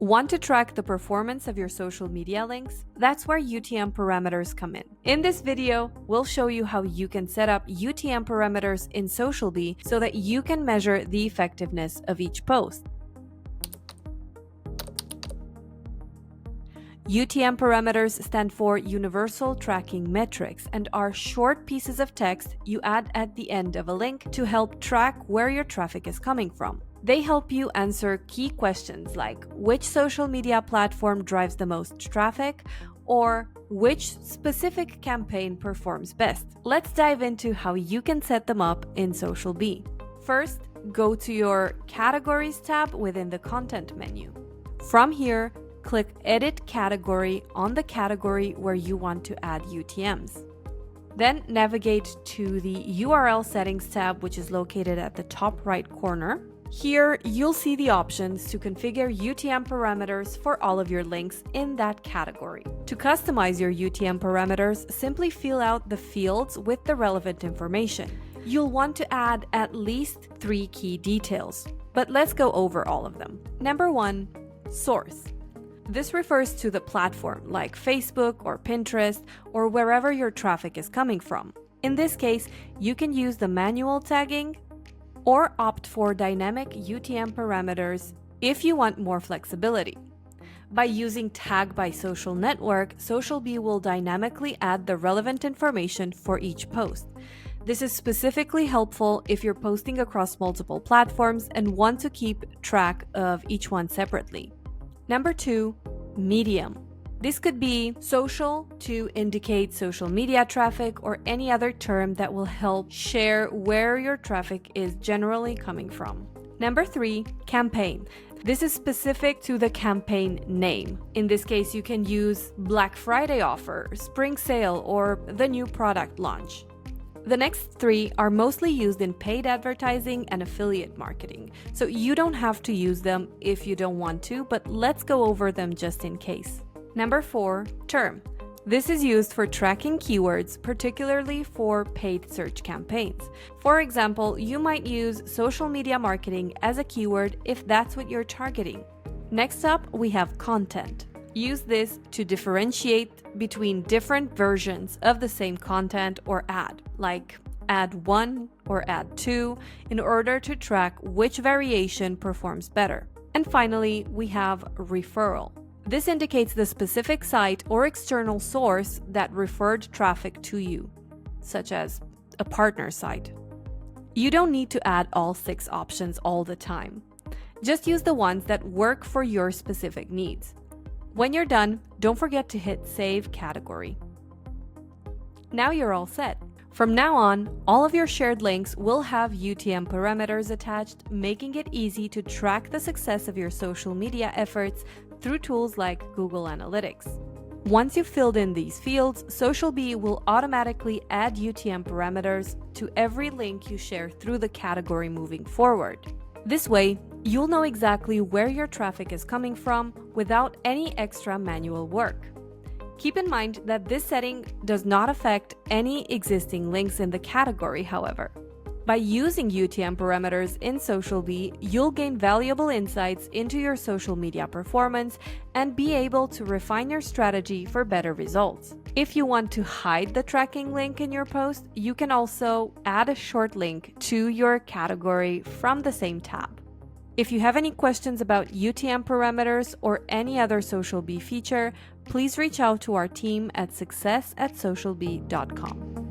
Want to track the performance of your social media links? That's where UTM parameters come in. In this video, we'll show you how you can set up UTM parameters in SocialBee so that you can measure the effectiveness of each post. UTM parameters stand for Universal Tracking Metrics and are short pieces of text you add at the end of a link to help track where your traffic is coming from. They help you answer key questions like which social media platform drives the most traffic or which specific campaign performs best. Let's dive into how you can set them up in SocialBee. First, go to your Categories tab within the Content menu. From here, click Edit Category on the category where you want to add UTMs. Then navigate to the URL Settings tab, which is located at the top right corner. Here, you'll see the options to configure UTM parameters for all of your links in that category. To customize your UTM parameters, simply fill out the fields with the relevant information. You'll want to add at least 3 key details, but let's go over all of them. Number 1, source. This refers to the platform like Facebook or Pinterest or wherever your traffic is coming from. In this case, you can use the manual tagging or opt for dynamic UTM parameters if you want more flexibility. By using Tag by Social Network, SocialBee will dynamically add the relevant information for each post. This is specifically helpful if you're posting across multiple platforms and want to keep track of each one separately. Number 2, medium. This could be social to indicate social media traffic or any other term that will help share where your traffic is generally coming from. Number 3, campaign. This is specific to the campaign name. In this case, you can use Black Friday offer, spring sale, or the new product launch. The next 3 are mostly used in paid advertising and affiliate marketing, so you don't have to use them if you don't want to, but let's go over them just in case. Number 4, term. This is used for tracking keywords, particularly for paid search campaigns. For example, you might use social media marketing as a keyword if that's what you're targeting. Next up, we have content. Use this to differentiate between different versions of the same content or ad, like ad 1 or ad 2, in order to track which variation performs better. And finally, we have referral. This indicates the specific site or external source that referred traffic to you, such as a partner site. You don't need to add all 6 options all the time. Just use the ones that work for your specific needs. When you're done, don't forget to hit Save Category. Now you're all set. From now on, all of your shared links will have UTM parameters attached, making it easy to track the success of your social media efforts through tools like Google Analytics. Once you've filled in these fields, SocialBee will automatically add UTM parameters to every link you share through the category moving forward. This way, you'll know exactly where your traffic is coming from without any extra manual work. Keep in mind that this setting does not affect any existing links in the category, however. By using UTM parameters in SocialBee, you'll gain valuable insights into your social media performance and be able to refine your strategy for better results. If you want to hide the tracking link in your post, you can also add a short link to your category from the same tab. If you have any questions about UTM parameters or any other SocialBee feature, please reach out to our team at success@socialbee.com.